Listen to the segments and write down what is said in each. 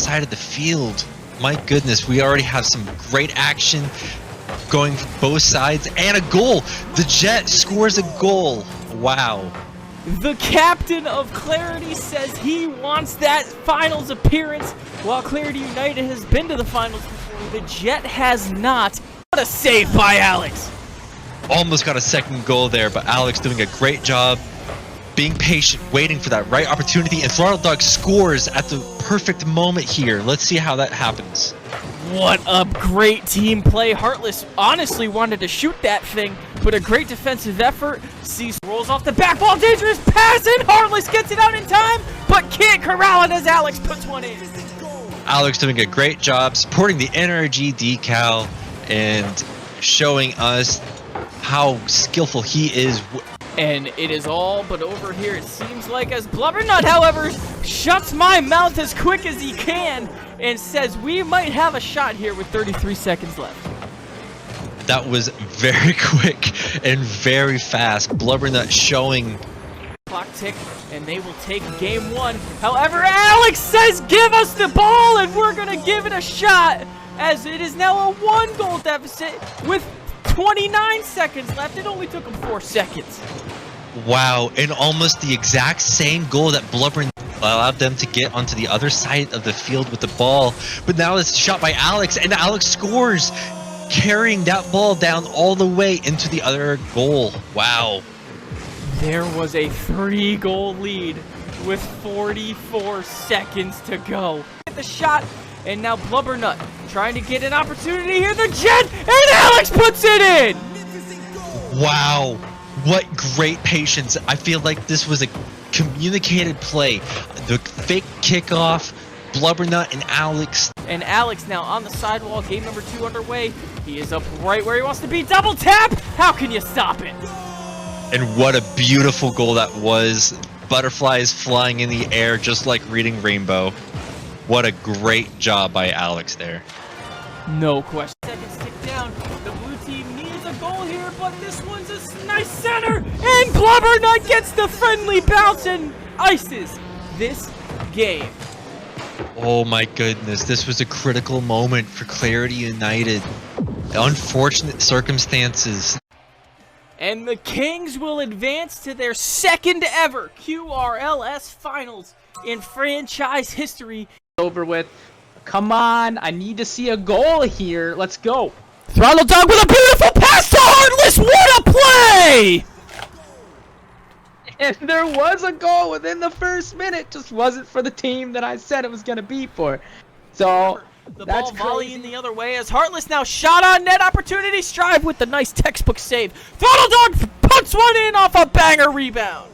side of the field. My goodness, we already have some great action going from both sides, and a goal! The Jet scores a goal! Wow. The captain of Clarity says he wants that finals appearance, while Clarity United has been to the finals before. The Jet has not. What a save by Alex! Almost got a second goal there, but Alex doing a great job being patient, waiting for that right opportunity, and Throttle Dog scores at the perfect moment here. Let's see how that happens. What a great team play. Heartless honestly wanted to shoot that thing, but a great defensive effort. Cease rolls off the back ball, dangerous pass, and Heartless gets it out in time, but can't corral it as Alex puts one in. Alex doing a great job supporting the NRG decal and showing us how skillful he is. And it is all but over here, it seems like, as Blubbernut, however, shuts my mouth as quick as he can and says we might have a shot here with 33 seconds left. That was very quick and very fast. Blubbernut showing clock tick, and they will take game one. However, Alex says give us the ball and we're gonna give it a shot, as it is now a 1-goal deficit with 29 seconds left. It only took him 4 seconds. Wow, and almost the exact same goal that Blubbernut allowed them to get onto the other side of the field with the ball. But now it's shot by Alex, and Alex scores, carrying that ball down all the way into the other goal. Wow. There was a 3-goal lead with 44 seconds to go. Get the shot, and now Blubbernut trying to get an opportunity here. The Jet, and Alex puts it in! Wow. What great patience. I feel like this was a communicated play. The fake kickoff, Blubbernut and Alex. And Alex now on the sidewall, game number 2 underway. He is up right where he wants to be. Double tap! How can you stop it? And what a beautiful goal that was. Butterflies flying in the air just like reading Rainbow. What a great job by Alex there. No question. Seconds tick down. The blue team needs a goal here, but this one's a nice center. And Blubbernut gets the friendly bounce and ices this game. Oh my goodness, this was a critical moment for Clarity United. Unfortunate circumstances. And the Kings will advance to their second ever QRLS finals in franchise history. Over with. Come on, I need to see a goal here. Let's go. Throttle Dog with a beautiful pass to Heartless. What a play! And there was a goal within the first minute. Just wasn't for the team that I said it was going to be for. So, the that's ball volleying the other way as Heartless now shot on net opportunity. Strive with the nice textbook save. Throttle Dog puts one in off a banger rebound.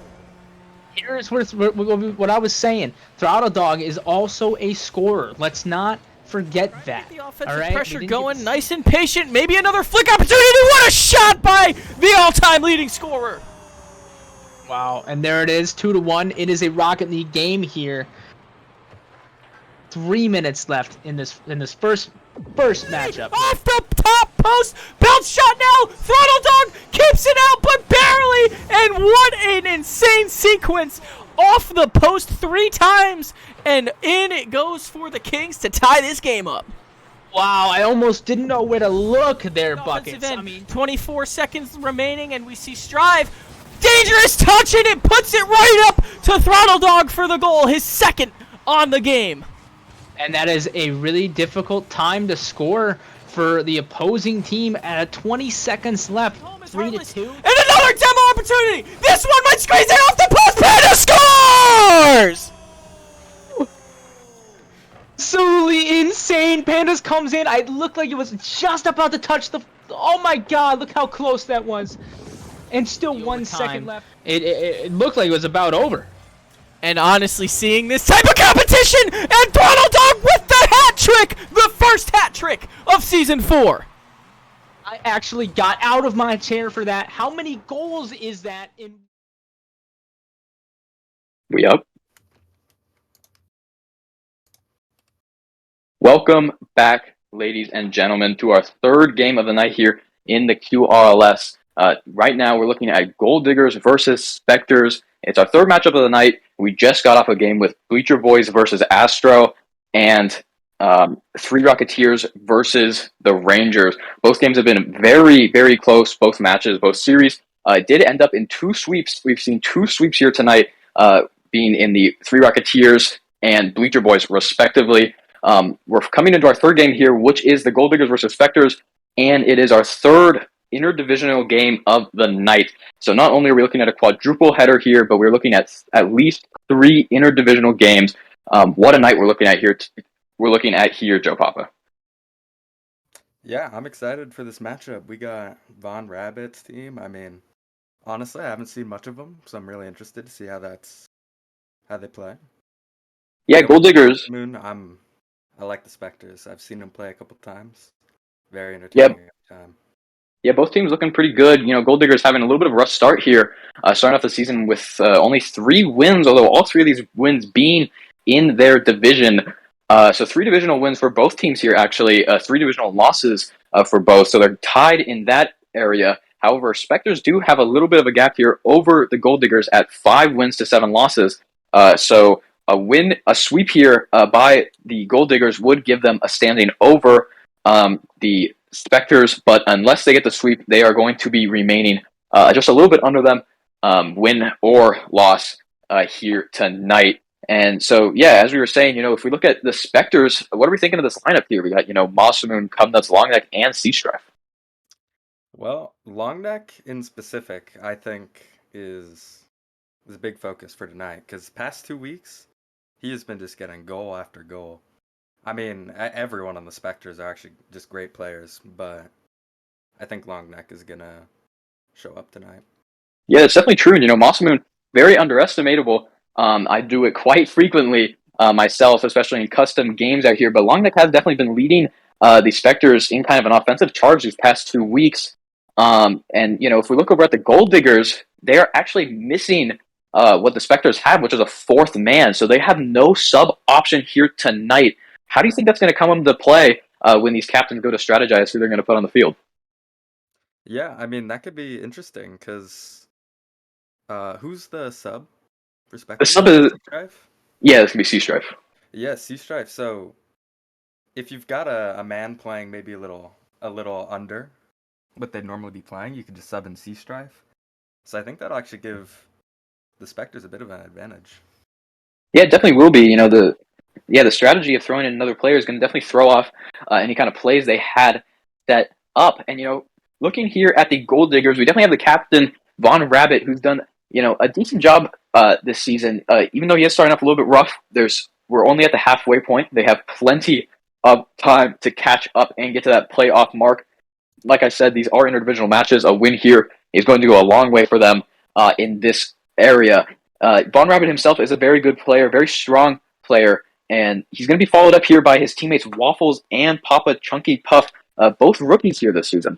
Here's what I was saying. Throttle Dog is also a scorer. Let's not forget that. The offensive all right? pressure going, nice and patient. Maybe another flick opportunity. What a shot by the all-time leading scorer. Wow, and there it is, 2-1. It is a Rocket League game here. 3 minutes left in this first matchup. Off the top post, bounce shot now. Throttle Dog keeps it out, but barely. And what an insane sequence! Off the post 3 times, and in it goes for the Kings to tie this game up. Wow, I almost didn't know where to look there, Buckets. I mean, 24 seconds remaining, and we see Strive. Dangerous touch, and it puts it right up to Throttle Dog for the goal, his second on the game. And that is a really difficult time to score for the opposing team at 20 seconds left. 3-2. And another demo opportunity. This one might squeeze it off the post. Panda scores! Absolutely insane. Pandas comes in. I looked like it was just about to touch the... Oh my god, look how close that was. And still 1 second left. It looked like it was about over. And honestly, seeing this type of competition, and Throttle Dog with the hat trick, the first hat trick of Season 4. I actually got out of my chair for that. How many goals is that in... We up? Welcome back, ladies and gentlemen, to our third game of the night here in the QRLS. Right now, we're looking at Gold Diggers versus Spectres. It's our third matchup of the night. We just got off a game with Bleacher Boys versus Astro. and Three Rocketeers versus the Rangers. Both games have been very, very close, both matches, both series. It did end up in 2 sweeps. We've seen 2 sweeps here tonight, being in the Three Rocketeers and Bleacher Boys, respectively. We're coming into our 3rd game here, which is the Gold Diggers versus Spectres, and it is our 3rd interdivisional game of the night. So not only are we looking at a quadruple header here, but we're looking at least 3 interdivisional games. What a night we're looking at here, Joe Papa. Yeah, I'm excited for this matchup. We got Von Rabbit's team. I mean, honestly, I haven't seen much of them, so I'm really interested to see how they play. Yeah, Gold Diggers. Moon, I like the Spectres. I've seen them play a couple times. Very entertaining every time. Yeah, both teams looking pretty good. Gold Diggers having a little bit of a rough start here, starting off the season with only 3 wins, although all 3 of these wins being in their division. So 3 divisional wins for both teams here, actually. 3 divisional losses for both, so they're tied in that area. However, Spectres do have a little bit of a gap here over the Gold Diggers at 5 wins to 7 losses. So a sweep here by the Gold Diggers would give them a standing over the Spectres, but unless they get the sweep, they are going to be remaining just a little bit under them, win or loss here tonight. And so, yeah, as we were saying, if we look at the Spectres, what are we thinking of this lineup here? We got, Masamoon, Cubnuts, Longneck, and Sea Strife. Well, Longneck in specific, I think, is a big focus for tonight, because past 2 weeks, he has been just getting goal after goal. I mean, everyone on the Spectres are actually just great players, but I think Longneck is going to show up tonight. Yeah, it's definitely true. Masamoon, very underestimatable. I do it quite frequently myself, especially in custom games out here, but Longneck has definitely been leading the Spectres in kind of an offensive charge these past 2 weeks. And, if we look over at the Gold Diggers, they are actually missing what the Spectres have, which is a 4th man, so they have no sub option here tonight. How do you think that's going to come into play when these captains go to strategize who they're going to put on the field? Yeah, I mean, that could be interesting, because who's the sub for Spectres? The sub is... Sea Strife? Yeah, this can be Sea Strife. Yeah, Sea Strife. So if you've got a man playing maybe a little under what they'd normally be playing, you could just sub in Sea Strife. So I think that'll actually give the Spectres a bit of an advantage. Yeah, it definitely will be. The strategy of throwing in another player is going to definitely throw off any kind of plays they had set up. And, looking here at the Gold Diggers, we definitely have the captain, Von Rabbit, who's done, a decent job this season. Even though he is starting off a little bit rough, we're only at the halfway point. They have plenty of time to catch up and get to that playoff mark. Like I said, these are interdivisional matches. A win here is going to go a long way for them in this area. Von Rabbit himself is a very good player, very strong player, and he's going to be followed up here by his teammates Waffles and Papa Chunky Puff, both rookies here this season.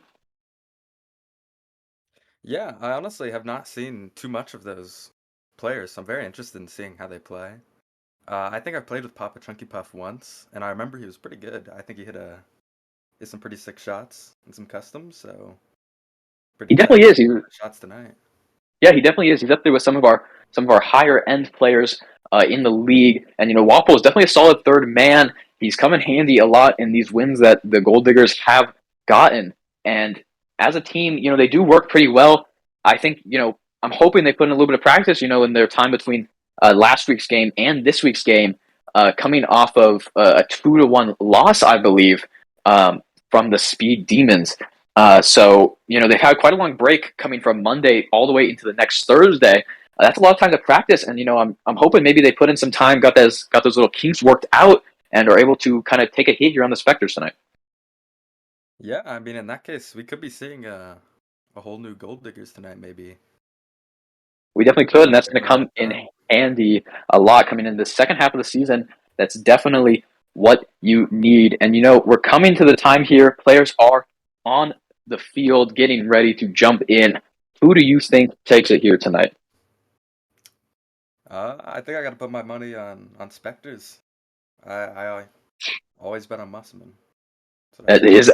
Yeah, I honestly have not seen too much of those players, so I'm very interested in seeing how they play. I think I've played with Papa Chunky Puff once, and I remember he was pretty good. I think he hit some pretty sick shots and some customs, so he definitely is. Shots tonight. Yeah, he definitely is. He's up there with some of our higher end players in the league, and Waffle is definitely a solid 3rd man. He's come in handy a lot in these wins that the Gold Diggers have gotten, and as a team, they do work pretty well. I think, I'm hoping they put in a little bit of practice, in their time between last week's game and this week's game, coming off of a 2-1 loss, I believe, from the Speed Demons. So, they've had quite a long break coming from Monday all the way into the next Thursday. That's a lot of time to practice, and, I'm hoping maybe they put in some time, got those little kinks worked out, and are able to kind of take a hit here on the Spectres tonight. Yeah, I mean, in that case, we could be seeing a whole new Gold Diggers tonight, maybe. We definitely could, and that's going to come in handy a lot coming in the second half of the season. That's definitely what you need. And, we're coming to the time here. Players are on the field getting ready to jump in. Who do you think takes it here tonight? I think I got to put my money on Spectres. I always bet on Masamoon. That is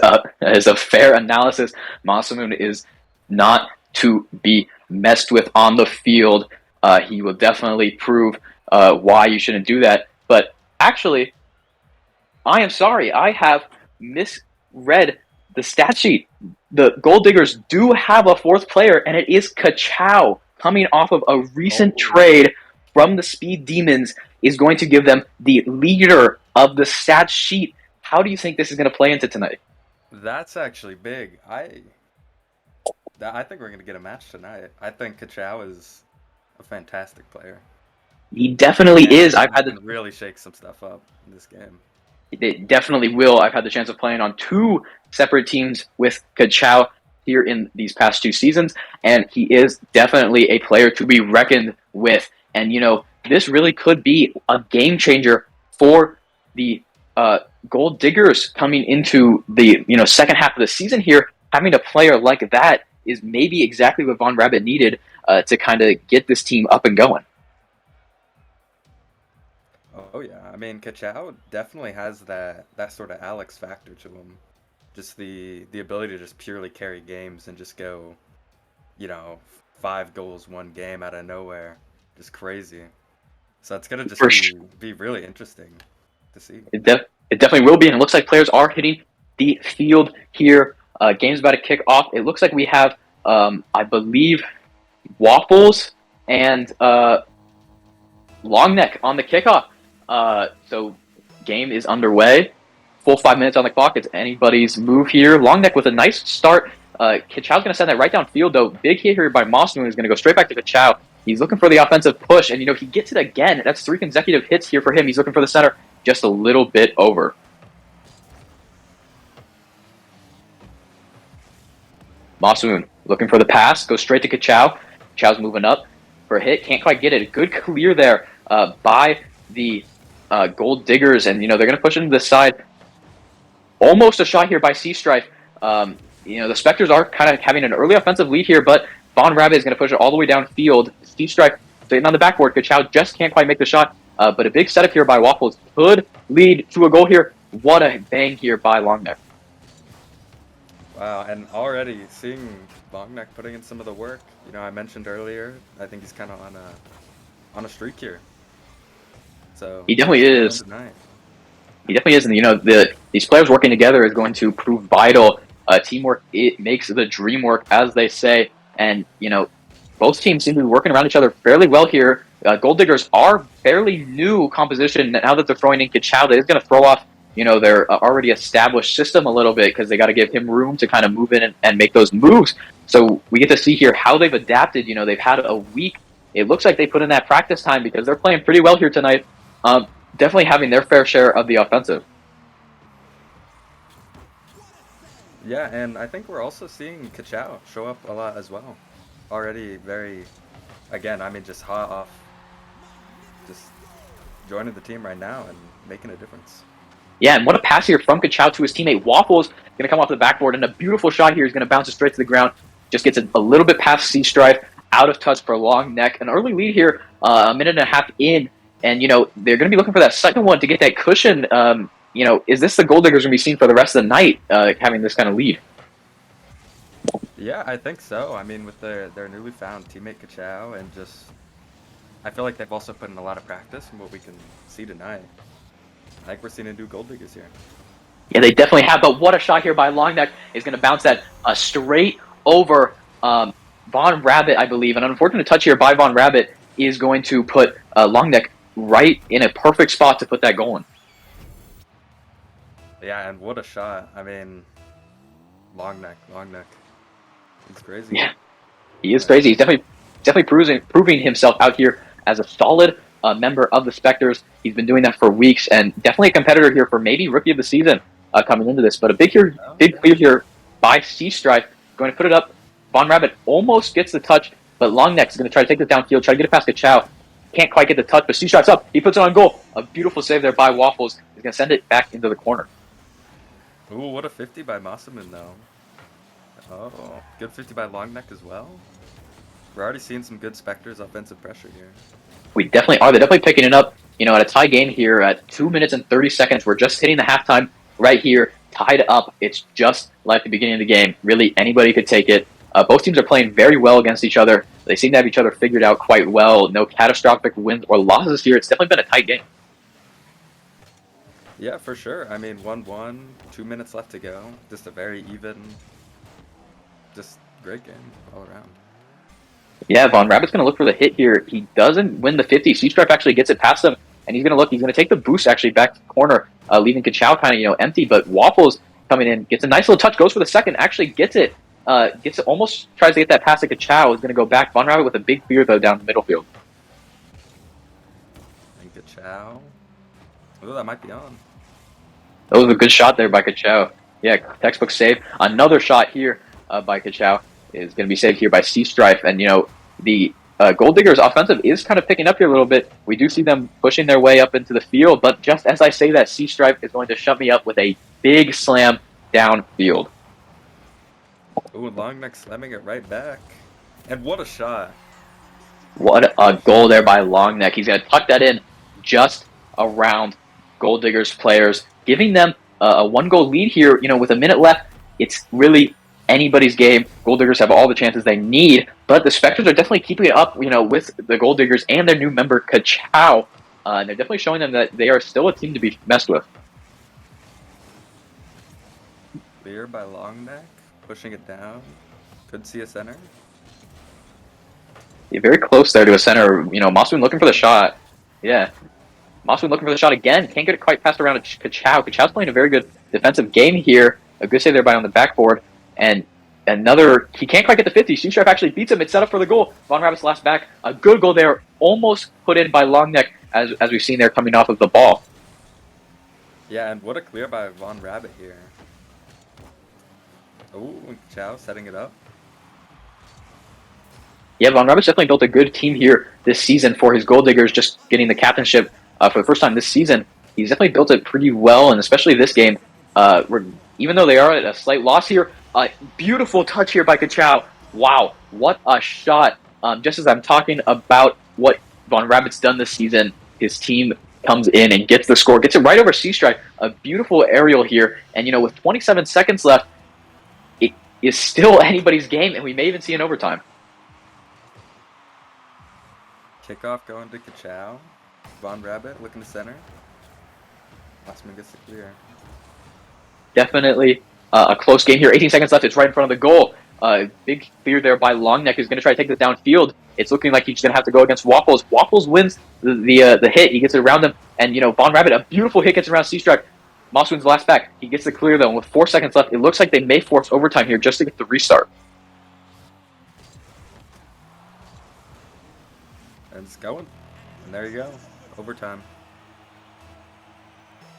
a fair analysis. Masamoon is not to be messed with on the field. He will definitely prove why you shouldn't do that. But actually, I am sorry. I have misread the stat sheet. The Gold Diggers do have a fourth player, and it is Kachow, coming off of a recent trade from the Speed Demons, is going to give them the leader of the stat sheet. How do you think this is going to play into tonight? That's actually big. I think we're going to get a match tonight. I think Kachow is a fantastic player. He definitely is. I've had to really shake some stuff up in this game. It definitely will. I've had the chance of playing on 2 separate teams with Kachow here in these past 2 seasons, and he is definitely a player to be reckoned with. And, you know, this really could be a game changer for the Gold Diggers coming into the, you know, second half of the season here. Having a player like that is maybe exactly what Von Rabbit needed to kind of get this team up and going. Oh yeah, I mean Kachow definitely has that sort of Alex factor to him. Just the ability to just purely carry games and just go, you know, 5 goals 1 game out of nowhere. Just crazy. So it's gonna just be really interesting to see. It definitely will be, and it looks like players are hitting the field here. Game's about to kick off. It looks like we have, I believe, Waffles and Longneck on the kickoff. So game is underway. Full 5 minutes on the clock. It's anybody's move here. Longneck with a nice start. Kachow's going to send that right downfield, though. Big hit here by Mossmoon is going to go straight back to Kachow. He's looking for the offensive push, and, you know, he gets it again. That's 3 consecutive hits here for him. He's looking for the center, just a little bit over. Mossmoon looking for the pass. Goes straight to Kachow. Kachow's moving up for a hit. Can't quite get it. A good clear there by the Gold Diggers, and, you know, they're going to push into the side. Almost a shot here by Sea Strife. You know, the Spectres are kind of having an early offensive lead here, but Von Rabbit is going to push it all the way downfield. Sea Strife sitting on the backboard. Kachow just can't quite make the shot, but a big setup here by Waffles could lead to a goal here. What a bang here by Longneck. Wow, and already seeing Longneck putting in some of the work. You know, I mentioned earlier, I think he's kind of on a streak here. So he definitely is. He definitely is, and, you know, these players working together is going to prove vital. Teamwork, it makes the dream work, as they say. And, you know, both teams seem to be working around each other fairly well here. Gold Diggers are fairly new composition. Now that they're throwing in Kachow, that is going to throw off, you know, their already established system a little bit, because they got to give him room to kind of move in and make those moves. So we get to see here how they've adapted. You know, they've had a week. It looks like they put in that practice time, because they're playing pretty well here tonight. Definitely having their fair share of the offensive. Yeah, and I think we're also seeing Kachow show up a lot as well. Already very, again, I mean, just hot off, just joining the team right now and making a difference. Yeah, and what a pass here from Kachow to his teammate. Waffles going to come off the backboard, and a beautiful shot here. He's going to bounce it straight to the ground. Just gets a little bit past Sea Strife, out of touch for Longneck. An early lead here, a minute and a half in, and, you know, they're going to be looking for that second one to get that cushion. You know, is this the Gold Diggers going to be seen for the rest of the night, having this kind of lead? Yeah, I think so. I mean, with their newly found teammate Kachow, and just, I feel like they've also put in a lot of practice from what we can see tonight. I think we're seeing a new Gold Diggers here. Yeah, they definitely have, but what a shot here by Longneck. Is going to bounce that straight over Von Rabbit, I believe. An unfortunate touch here by Von Rabbit is going to put Longneck right in a perfect spot to put that goal in. Yeah, and what a shot. I mean, Longneck. It's crazy. Yeah, he is crazy. He's definitely proving himself out here as a solid member of the Spectres. He's been doing that for weeks, and definitely a competitor here for maybe Rookie of the Season coming into this. But a big clear here by Sea Strife. Going to put it up. Von Rabbit almost gets the touch, but Longneck is going to try to take it downfield, try to get it past Kachow. Can't quite get the touch, but Sea Strife's up. He puts it on goal. A beautiful save there by Waffles. He's going to send it back into the corner. Ooh, what a 50 by Mossaman, though. Oh, good 50 by Longneck as well. We're already seeing some good Spectres offensive pressure here. We definitely are. They're definitely picking it up. You know, at a tie game here at 2 minutes and 30 seconds, we're just hitting the halftime right here, tied up. It's just like the beginning of the game. Really, anybody could take it. Both teams are playing very well against each other. They seem to have each other figured out quite well. No catastrophic wins or losses here. It's definitely been a tight game. Yeah, for sure. I mean, 1-1, 2 minutes left to go. Just a very even, just great game all around. Yeah, Von Rabbit's going to look for the hit here. He doesn't win the 50. C-Stripe actually gets it past him, and he's going to look. He's going to take the boost actually back to the corner, leaving Kachow kind of empty. But Waffles coming in, gets a nice little touch, goes for the second, actually gets it, almost tries to get that pass to Kachow. Is going to go back. Von Rabbit with a big clear though down the middle field. And Kachow. Oh, that might be on. That was a good shot there by Kachow. Yeah, textbook save. Another shot here by Kachow is going to be saved here by C-Stripe. And, the Gold Diggers offensive is kind of picking up here a little bit. We do see them pushing their way up into the field. But just as I say that, C-Stripe is going to shut me up with a big slam downfield. Ooh, Longneck slamming it right back. And what a shot. What a goal there by Longneck. He's going to tuck that in just around Gold Diggers players, giving them a 1-goal lead here. With a minute left, it's really anybody's game. Gold Diggers have all the chances they need, but the Spectres are definitely keeping it up, with the Gold Diggers and their new member, Kachow. And they're definitely showing them that they are still a team to be messed with. Clear by Longneck, pushing it down. Could see a center. Yeah, very close there to a center. Mossman looking for the shot. Yeah. Mossman looking for the shot again. Can't get it quite passed around to Kachow. Kachow's playing a very good defensive game here. A good save there by on the backboard. And he can't quite get the 50. C-Stripe actually beats him. It's set up for the goal. Von Rabbit's last back. A good goal there. Almost put in by Longneck, as we've seen there coming off of the ball. Yeah, and what a clear by Von Rabbit here. Oh, Chow setting it up. Yeah, Von Rabbit's definitely built a good team here this season for his Gold Diggers, just getting the captainship for the first time this season. He's definitely built it pretty well, and especially this game, even though they are at a slight loss here, beautiful touch here by Kachow. Wow, what a shot. Just as I'm talking about what Von Rabbit's done this season, his team comes in and gets the score, gets it right over C-Stripe. A beautiful aerial here, and with 27 seconds left, it is still anybody's game, and we may even see an overtime. Kickoff going to Kachow. Von Rabbit looking to center. Mossman gets the clear. Definitely a close game here. 18 seconds left. It's right in front of the goal. Big clear there by Longneck, who's going to try to take this downfield. It's looking like he's going to have to go against Waffles. Waffles wins the hit. He gets it around him. And, Von Rabbit, a beautiful hit gets around C-Stripe. Mossman's last back. He gets the clear, though. And with 4 seconds left, it looks like they may force overtime here just to get the restart. And it's going. And there you go. Overtime.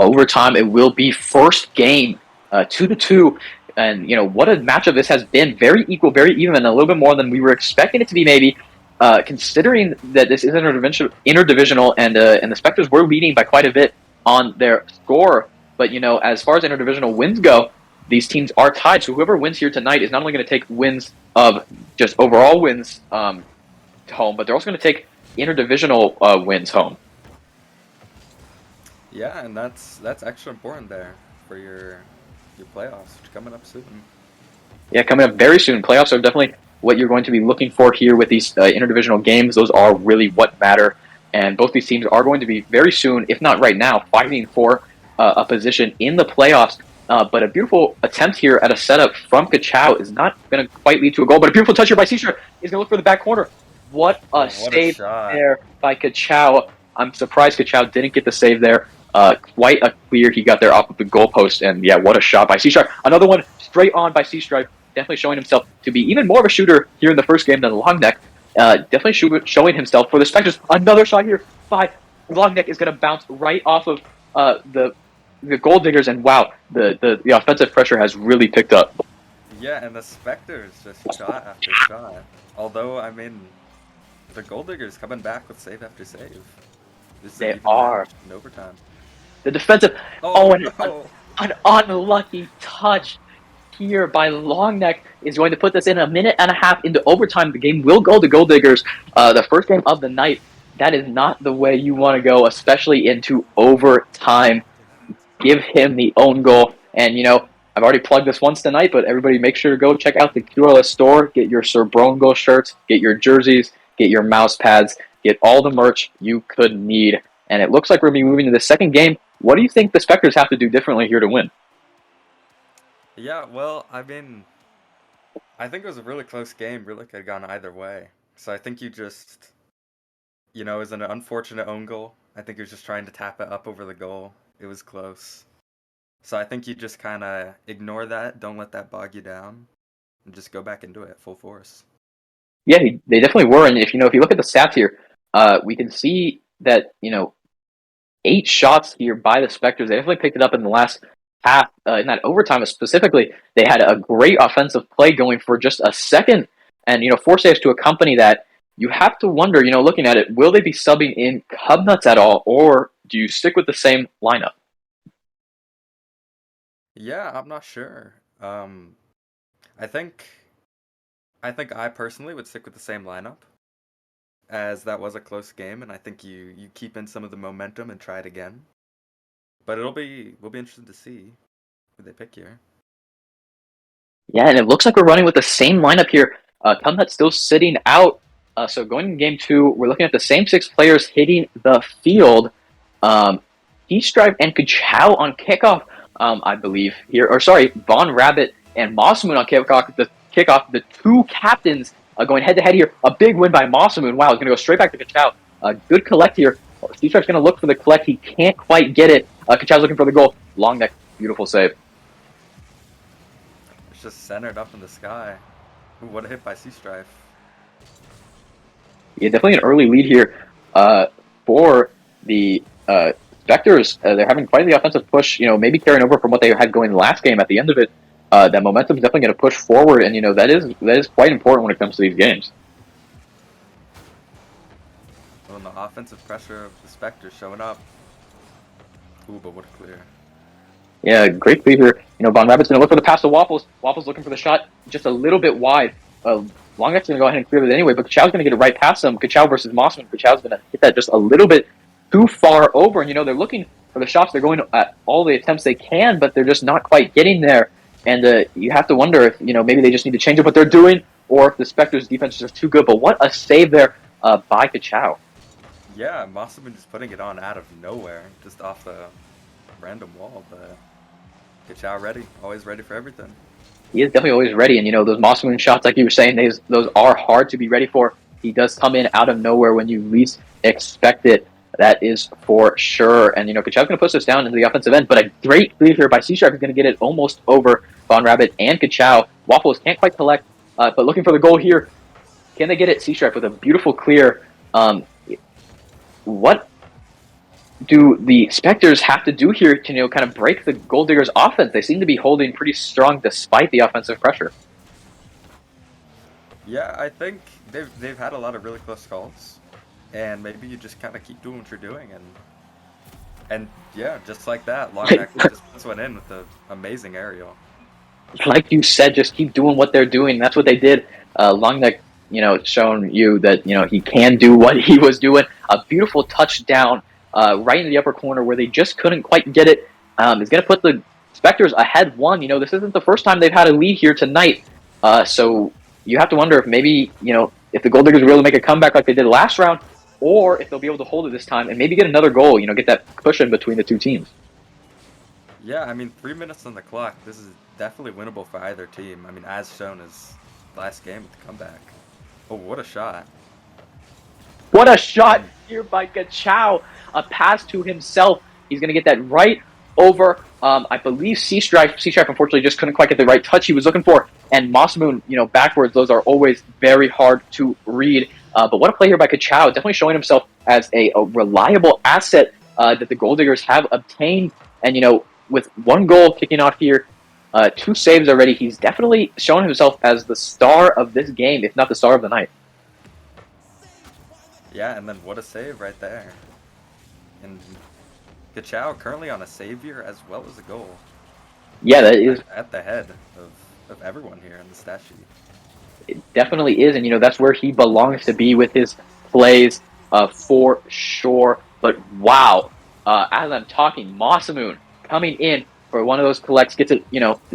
Overtime, it will be first game, 2-2. And, what a matchup this has been. Very equal, very even, and a little bit more than we were expecting it to be, maybe. Considering that this is interdivisional, and the Spectres were leading by quite a bit on their score. But, as far as interdivisional wins go, these teams are tied. So whoever wins here tonight is not only going to take wins of just overall wins home, but they're also going to take interdivisional wins home. Yeah, and that's extra important there for your playoffs, which are coming up soon. Yeah, coming up very soon. Playoffs are definitely what you're going to be looking for here with these interdivisional games. Those are really what matter. And both these teams are going to be very soon, if not right now, fighting for a position in the playoffs. But a beautiful attempt here at a setup from Kachow is not going to quite lead to a goal. But a beautiful touch here by C-Stripe. He's going to look for the back corner. What a save there by Kachow. I'm surprised Kachow didn't get the save there. Quite a clear he got there off of the goalpost. And yeah, what a shot by C-Stripe. Another one straight on by C-Stripe. Definitely showing himself to be even more of a shooter here in the first game than Longneck. Definitely showing himself for the Spectres. Another shot here by Longneck is going to bounce right off of the Gold Diggers. And wow, the offensive pressure has really picked up. Yeah, and the Spectres just shot after shot. Although, I mean, the Gold Diggers coming back with save after save. They are. In overtime. The defensive. No. An unlucky touch here by Longneck is going to put this in a minute and a half into overtime. The game will go to Gold Diggers. The first game of the night. That is not the way you want to go, especially into overtime. Give him the own goal. And, I've already plugged this once tonight, but everybody make sure to go check out the QRLS store. Get your Sir Brongo shirts, get your jerseys, get your mouse pads, get all the merch you could need. And it looks like we're going to be moving to the second game What do you think the Spectres have to do differently here to win? Yeah, well, I mean, I think it was a really close game. Really could have gone either way. So I think you just, it was an unfortunate own goal. I think he was just trying to tap it up over the goal. It was close. So I think you just kind of ignore that. Don't let that bog you down, and just go back into it full force. Yeah, they definitely were. And if you look at the stats here, we can see that 8 shots here by the Spectres. They definitely picked it up in the last half. In that overtime specifically, they had a great offensive play going for just a second, and 4 saves to accompany that. You have to wonder, looking at it, will they be subbing in Cubnuts at all, or do you stick with the same lineup? Yeah, I'm not sure. I think I personally would stick with the same lineup, as that was a close game, and I think you keep in some of the momentum and try it again. But we'll be interested to see who they pick here. Yeah, and it looks like we're running with the same lineup here. Cubnuts still sitting out. So going to game 2, we're looking at the same 6 players hitting the field. Strive and Kachow on kickoff, I believe here. Or sorry, Von Rabbit and Mossmoon on kickoff. The 2 captains going head-to-head here. A big win by Mossmoon. Wow, he's going to go straight back to Kachow. Good collect here. Strive's going to look for the collect. He can't quite get it. Kachow's looking for the goal. Long neck. Beautiful save. It's just centered up in the sky. Ooh, what a hit by Strive. Yeah, definitely an early lead here for the Spectres. They're having quite the offensive push, maybe carrying over from what they had going last game at the end of it. That momentum is definitely going to push forward, and that is quite important when it comes to these games. Well, the offensive pressure of the Spectres showing up. Ooh, but what a clear. Yeah, great clear here. Von Rabbit's going to look for the pass to Waffles. Waffles looking for the shot just a little bit wide. Longneck's going to go ahead and clear it anyway, but Kachow's going to get it right past him. Kachow versus Mossman. Kachow's going to hit that just a little bit too far over, and they're looking for the shots. They're going at all the attempts they can, but they're just not quite getting there. And you have to wonder if maybe they just need to change up what they're doing, or if the Spectres' defense is just too good. But what a save there by Kachow. Yeah, Mossman just putting it on out of nowhere, just off the random wall. But Kachow ready, always ready for everything. He is definitely always ready, and those Mossmoon shots, like you were saying, those are hard to be ready for. He does come in out of nowhere when you least expect it. That is for sure. And Kachow's going to push this down into the offensive end, but a great clear here by C-Stripe is going to get it almost over Von Rabbit and Kachow. Waffles can't quite collect, but looking for the goal here. Can they get it? C-Stripe with a beautiful clear. What do the Spectres have to do here to kind of break the Gold Diggers' offense? They seem to be holding pretty strong despite the offensive pressure. Yeah, I think they've had a lot of really close calls, and maybe you just kind of keep doing what you're doing, and yeah, just like that, Longneck just puts one in with an amazing aerial. Like you said, just keep doing what they're doing. That's what they did. Longneck, showing you that he can do what he was doing. A beautiful touchdown. Right in the upper corner where they just couldn't quite get it. Is going to put the Spectres ahead 1. This isn't the first time they've had a lead here tonight. So you have to wonder if maybe, if the Gold Diggers will be able to make a comeback like they did last round, or if they'll be able to hold it this time and maybe get another goal, get that cushion between the 2 teams. Yeah, I mean, 3 minutes on the clock. This is definitely winnable for either team. I mean, as shown as last game with the comeback. Oh, what a shot. What a shot here by Kachow. A pass to himself. He's going to get that right over, I believe, C-Stripe. C-Stripe, unfortunately, just couldn't quite get the right touch he was looking for. And Mossmoon, backwards, those are always very hard to read. But what a play here by Kachow. Definitely showing himself as a reliable asset that the Gold Diggers have obtained. And, with 1 goal kicking off here, 2 saves already, he's definitely shown himself as the star of this game, if not the star of the night. Yeah, and then what a save right there. And Kachow currently on a savior as well as a goal. Yeah, that is at the head of everyone here in the stat sheet. It definitely is, and that's where he belongs to be with his plays for sure. But wow, as I'm talking, Mossmoon coming in for one of those collects, gets it,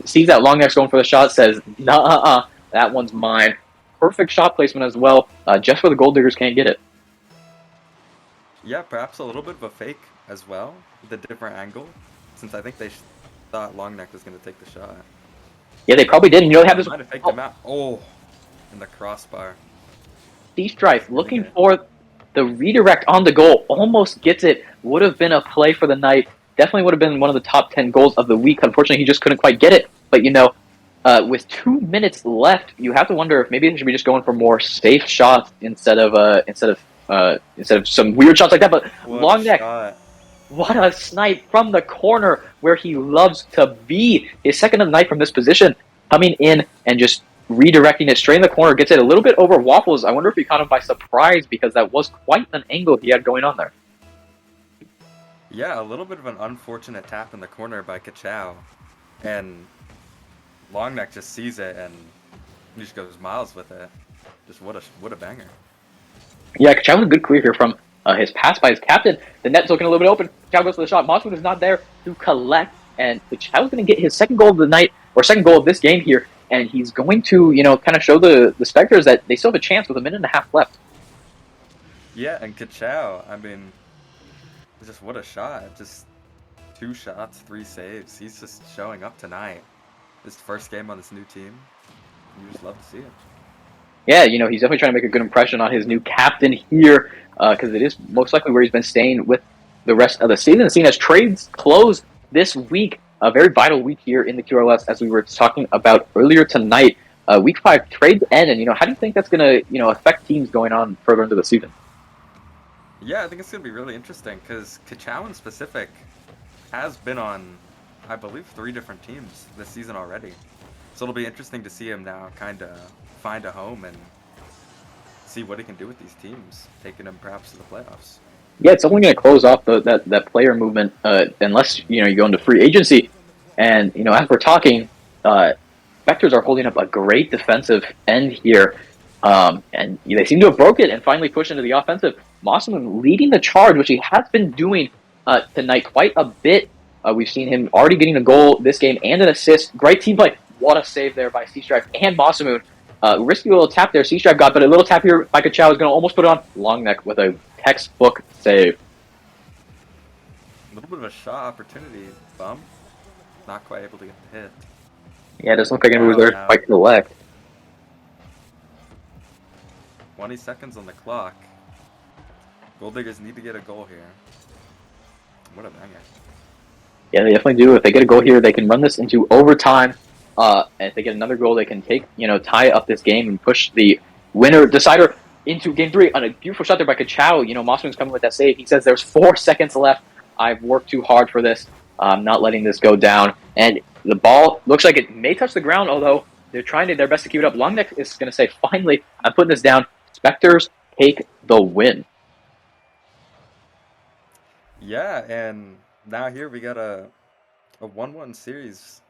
sees that long neck's going for the shot, says, nah, that one's mine. Perfect shot placement as well, just where the Gold Diggers can't get it. Yeah, perhaps a little bit of a fake as well, the different angle, since I think they thought Longneck was going to take the shot. Yeah, they probably did. You know, they have this. Might have faked him out. Oh, in the crossbar. C-Strife Really looking good. for the redirect on the goal. Almost gets it. Would have been a play for the night. Definitely would have been one of the top 10 goals of the week. Unfortunately, he just couldn't quite get it. But, you know, with 2 minutes left, you have to wonder if maybe they should be just going for more safe shots instead of some weird shots like that. But Longneck, what a snipe from the corner where he loves to be. His second of the night from this position, coming in and just redirecting it straight in the corner, gets it a little bit over Waffles. I wonder if he caught him by surprise because that was quite an angle he had going on there. Yeah, a little bit of an unfortunate tap in the corner by Kachow. And Longneck just sees it and he just goes miles with it. Just what a banger. Yeah, Kachow was a good clear here from his pass by his captain. The net's looking a little bit open. Kachow goes for the shot. Mossman is not there to collect. And Kachow's going to get his second goal of the night, or second goal of this game here. And he's going to, you know, kind of show the Spectres that they still have a chance with 1.5 minutes left. Yeah, and Kachow, I mean, just what a shot. Just 2 shots, 3 saves. He's just showing up tonight. His first game on this new team. You just love to see it. Yeah, you know, he's definitely trying to make a good impression on his new captain here, because it is most likely where he's been staying with the rest of the season. Seeing as trades close this week, a very vital week here in the QRLS, as we were talking about earlier tonight. Week 5 trades end, and, you know, how do you think that's going to, you know, affect teams going on further into the season? Yeah, I think it's going to be really interesting, because Kachow in specific has been on, I believe, 3 different teams this season already. So it'll be interesting to see him now kind of find a home and see what he can do with these teams, taking them perhaps to the playoffs. Yeah, it's only going to close off that player movement unless, you know, you go into free agency. And, you know, as we're talking, Spectres are holding up a great defensive end here. And they seem to have broke it and finally push into the offensive. Mossman leading the charge, which he has been doing tonight quite a bit. We've seen him already getting a goal this game and an assist. Great team play. What a save there by C-Stripe and Mossman. Risky little tap there C-Stripe got, but a little tap here by Kachow is going to almost put it on. Longneck with a textbook save. A little bit of a shot opportunity bump. Not quite able to get the hit. Yeah, it doesn't look like anyone was there to quite collect. 20 seconds on the clock. Gold Diggers need to get a goal here. What a banger. Yeah, they definitely do. If they get a goal here, they can run this into overtime. And if they get another goal, they can tie up this game and push the winner decider into game 3 on a beautiful shot there by Kachow. You know, Mossman's coming with that save. He says there's 4 seconds left. I've worked too hard for this. I'm not letting this go down. And the ball looks like it may touch the ground, although they're trying their best to keep it up. Longneck is going to say, finally, I'm putting this down. Spectres take the win. Yeah, and now here we got a 1-1 series.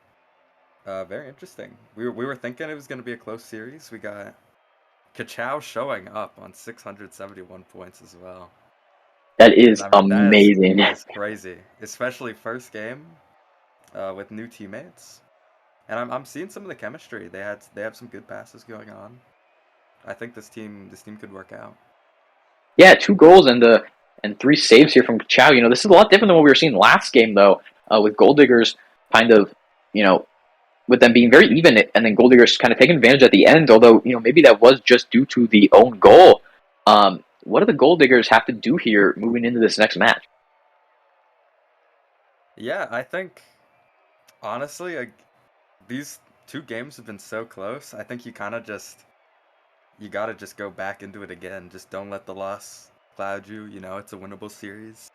Very interesting. We were thinking it was going to be a close series. We got Kachow showing up on 671 points as well. That is amazing. That's crazy, especially first game with new teammates. And I'm seeing some of the chemistry. They have some good passes going on. I think this team could work out. Yeah, 2 goals and 3 saves here from Kachow. You know, this is a lot different than what we were seeing last game, though, with Gold Diggers kind of, you know, with them being very even, and then Gold Diggers kind of taking advantage at the end, although, you know, maybe that was just due to the own goal. What do the Gold Diggers have to do here moving into this next match? Yeah, I think, honestly, these 2 games have been so close. I think you got to just go back into it again. Just don't let the loss cloud you. You know, it's a winnable series.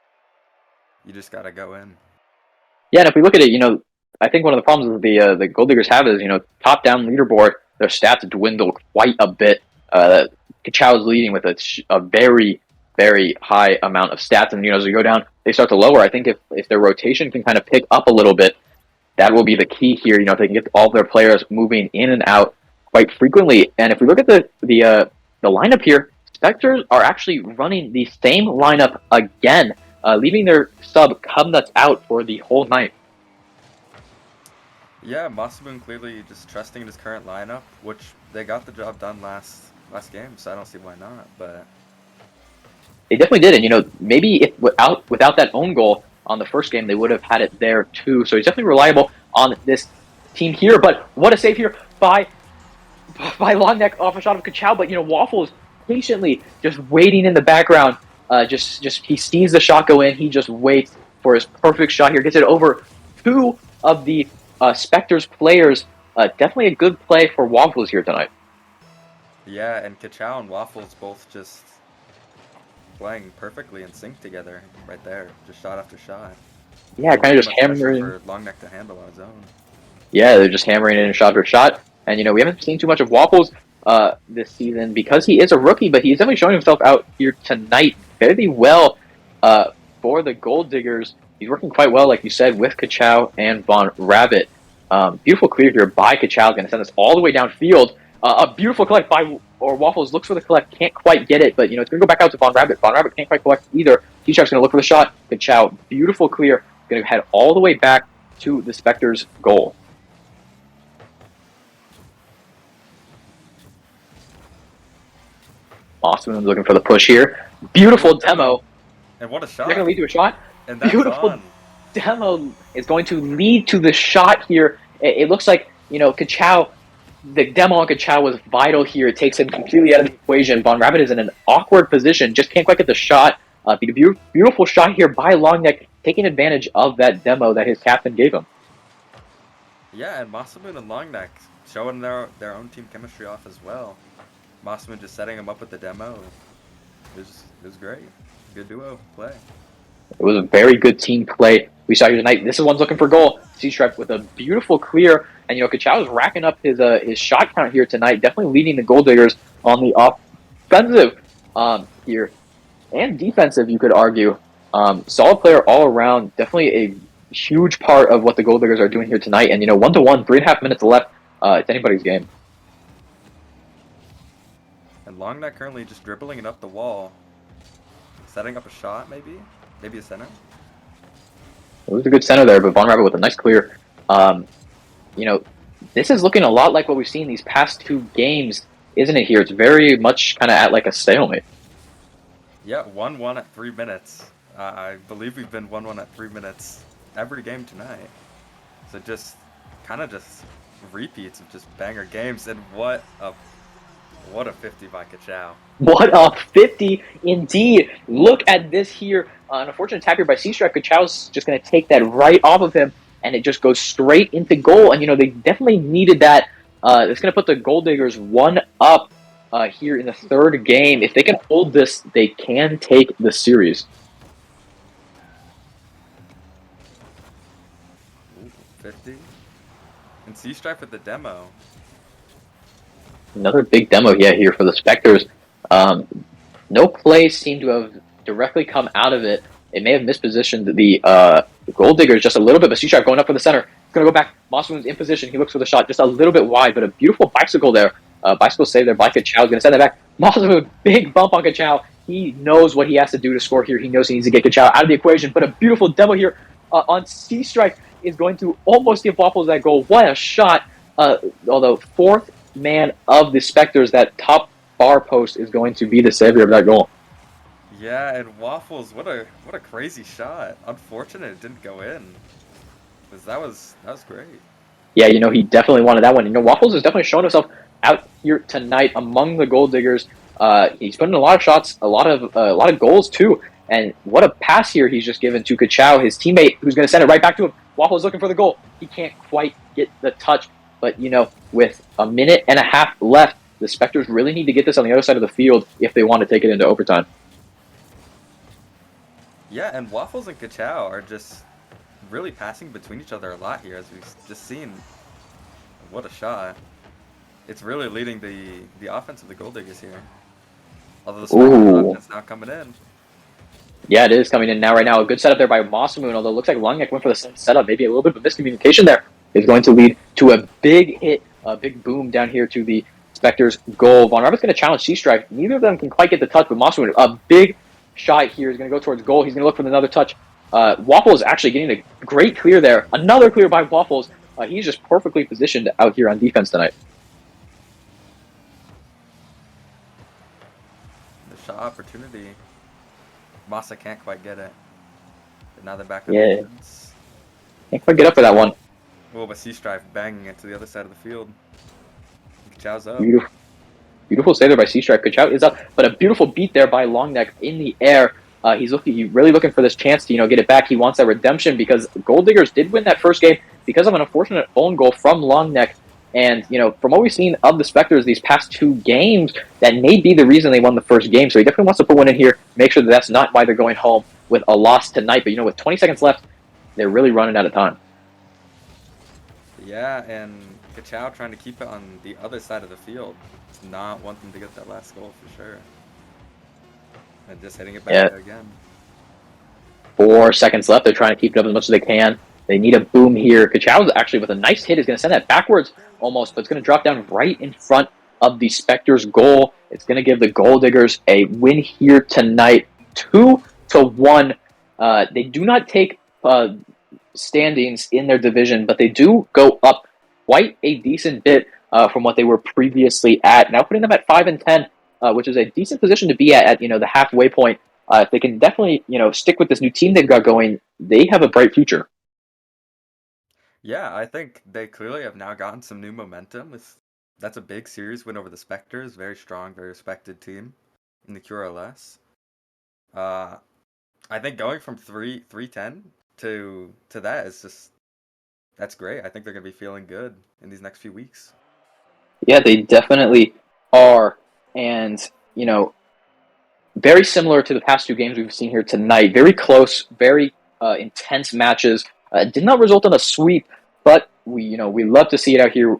You just got to go in. Yeah, and if we look at it, you know, I think one of the problems that the Gold Diggers have is, you know, top-down leaderboard, their stats dwindle quite a bit. Kachow is leading with a very, very high amount of stats, and, you know, as we go down, they start to lower. I think if their rotation can kind of pick up a little bit, that will be the key here. You know, if they can get all their players moving in and out quite frequently. And if we look at the lineup here, Spectres are actually running the same lineup again, leaving their sub Cubnuts out for the whole night. Yeah, Mossman clearly just trusting in his current lineup, which they got the job done last game, so I don't see why not. But they definitely did, and, you know, maybe if without that own goal on the first game, they would have had it there too. So he's definitely reliable on this team here. But what a save here by Longneck off a shot of Kachow. But Waffles patiently just waiting in the background. Just he sees the shot go in. He just waits for his perfect shot here. Gets it over two of the Spectres players. Definitely a good play for Waffles here tonight. Yeah, and Kachow and Waffles both just playing perfectly in sync together right there. Just shot after shot. Yeah, kind of just hammering. For Longneck to handle on his own. Yeah, they're just hammering in shot after shot. And, we haven't seen too much of Waffles this season because he is a rookie, but he's definitely showing himself out here tonight very well for the Gold Diggers. He's working quite well, like you said, with Kachow and Von Rabbit. Beautiful clear here by Kachow. Going to send this all the way downfield. A beautiful collect by Waffles. Looks for the collect. Can't quite get it, but, it's going to go back out to Von Rabbit. Von Rabbit can't quite collect either. T-Shark's going to look for the shot. Kachow, beautiful clear. Going to head all the way back to the Spectres' goal. Austin looking for the push here. Beautiful demo. And what a shot. They're going to lead to a shot. And that's Beautiful on. Demo is going to lead to the shot here. It looks like, Kachow, the demo on Kachow was vital here. It takes him completely out of the equation. Von Rabbit is in an awkward position. Just can't quite get the shot. Beautiful shot here by Longneck, taking advantage of that demo that his captain gave him. Yeah, and Masamoon and Longneck showing their own team chemistry off as well. Masamoon just setting him up with the demo. It was great. Good duo play. It was a very good team play we saw here tonight. This is one's looking for goal. C-Stripe with a beautiful clear. And, Kachow is racking up his shot count here tonight. Definitely leading the Gold Diggers on the offensive here. And defensive, you could argue. Solid player all around. Definitely a huge part of what the Gold Diggers are doing here tonight. And, 1-1, 3.5 minutes left. It's anybody's game. And Longneck currently just dribbling it up the wall. Setting up a shot, maybe? Maybe a center? It was a good center there, but Von Rabbit with a nice clear. This is looking a lot like what we've seen these past two games, isn't it here? It's very much kind of at like a stalemate. Yeah, 1-1 at 3 minutes. I believe we've been 1-1 at 3 minutes every game tonight. So just repeats of just banger games. And what a 50 by Kachow. What a 50 indeed. Look at this here. An unfortunate tap here by C-Stripe. Kachow's just going to take that right off of him, and it just goes straight into goal. And, they definitely needed that. It's going to put the Gold Diggers 1 up here in the third game. If they can hold this, they can take the series. Ooh, 50. And C-Stripe with the demo. Another big demo here for the Spectres. No play seemed to have directly come out of it. It may have mispositioned the Gold Diggers just a little bit, but C-Sharp going up for the center. It's going to go back. Masamoon's in position. He looks for the shot just a little bit wide, but a beautiful bicycle there. Bicycle save there by Kachow. Going to send that back. Masamoon, big bump on Kachow. He knows what he has to do to score here. He knows he needs to get Kachow out of the equation, but a beautiful demo here on C-Strike is going to almost give Waffles that goal. What a shot. Although fourth man of the Spectres, that top bar post is going to be the savior of that goal. Yeah, and Waffles, what a crazy shot. Unfortunate it didn't go in. Because that was great. Yeah, he definitely wanted that one. Waffles has definitely shown himself out here tonight among the Gold Diggers. He's putting a lot of shots, a lot of goals too. And what a pass here he's just given to Kachow, his teammate, who's going to send it right back to him. Waffles looking for the goal. He can't quite get the touch. But, with a minute and a half left, the Spectres really need to get this on the other side of the field if they want to take it into overtime. Yeah, and Waffles and Kachow are just really passing between each other a lot here, as we've just seen. What a shot. It's really leading the offense of the Gold Diggers here. Although the Spectres offense now coming in. Yeah, it is coming in now right now. A good setup there by Masamoon, although it looks like Longneck went for the setup. Maybe a little bit of a miscommunication there is going to lead to a big hit, a big boom down here to the Spectres' goal. Von Rabbit's going to challenge C-Strike. Neither of them can quite get the touch, but Masamoon, a big shot here, is going to go towards goal. He's going to look for another touch. Waffles actually getting a great clear there. Another clear by Waffles. He's just perfectly positioned out here on defense tonight. The shot opportunity. Massa can't quite get it. But now they're back on Yeah. defense. Can't quite get up for that one. Oh, but Sea-Strife banging it to the other side of the field. Kachow's up. Beautiful. Beautiful save there by Sea-Strife. Kachow is up, but a beautiful beat there by Longneck in the air. He's really looking for this chance to get it back. He wants that redemption because Gold Diggers did win that first game because of an unfortunate own goal from Longneck. And from what we've seen of the Spectres these past 2 games, that may be the reason they won the first game. So he definitely wants to put one in here, make sure that that's not why they're going home with a loss tonight. But with 20 seconds left, they're really running out of time. Yeah, and Kachow trying to keep it on the other side of the field. It's not wanting to get that last goal for sure. And just hitting it back there again. 4 seconds left. They're trying to keep it up as much as they can. They need a boom here. Kachow's actually with a nice hit is going to send that backwards almost, but it's going to drop down right in front of the Spectres' goal. It's going to give the Gold Diggers a win here tonight, 2-1. They do not take standings in their division, but they do go up quite a decent bit from what they were previously at. Now putting them at 5-10, which is a decent position to be at the halfway point. If they can definitely stick with this new team they've got going, they have a bright future. Yeah, I think they clearly have now gotten some new momentum. That's a big series win over the Spectres. Very strong, very respected team in the QRLS. I think going from 3-10 to that is that's great. I think they're going to be feeling good in these next few weeks. Yeah, they definitely are. And, very similar to the past 2 games we've seen here tonight. Very close, very intense matches. Did not result in a sweep, but we love to see it out here.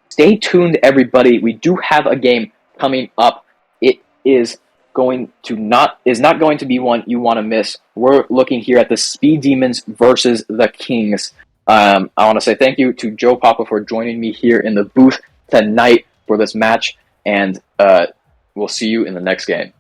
Stay tuned, everybody. We do have a game coming up. It is not going to be one you want to miss. We're looking here at the Speed Demons versus the Kings. I want to say thank you to Joe Papa for joining me here in the booth tonight for this match, and we'll see you in the next game.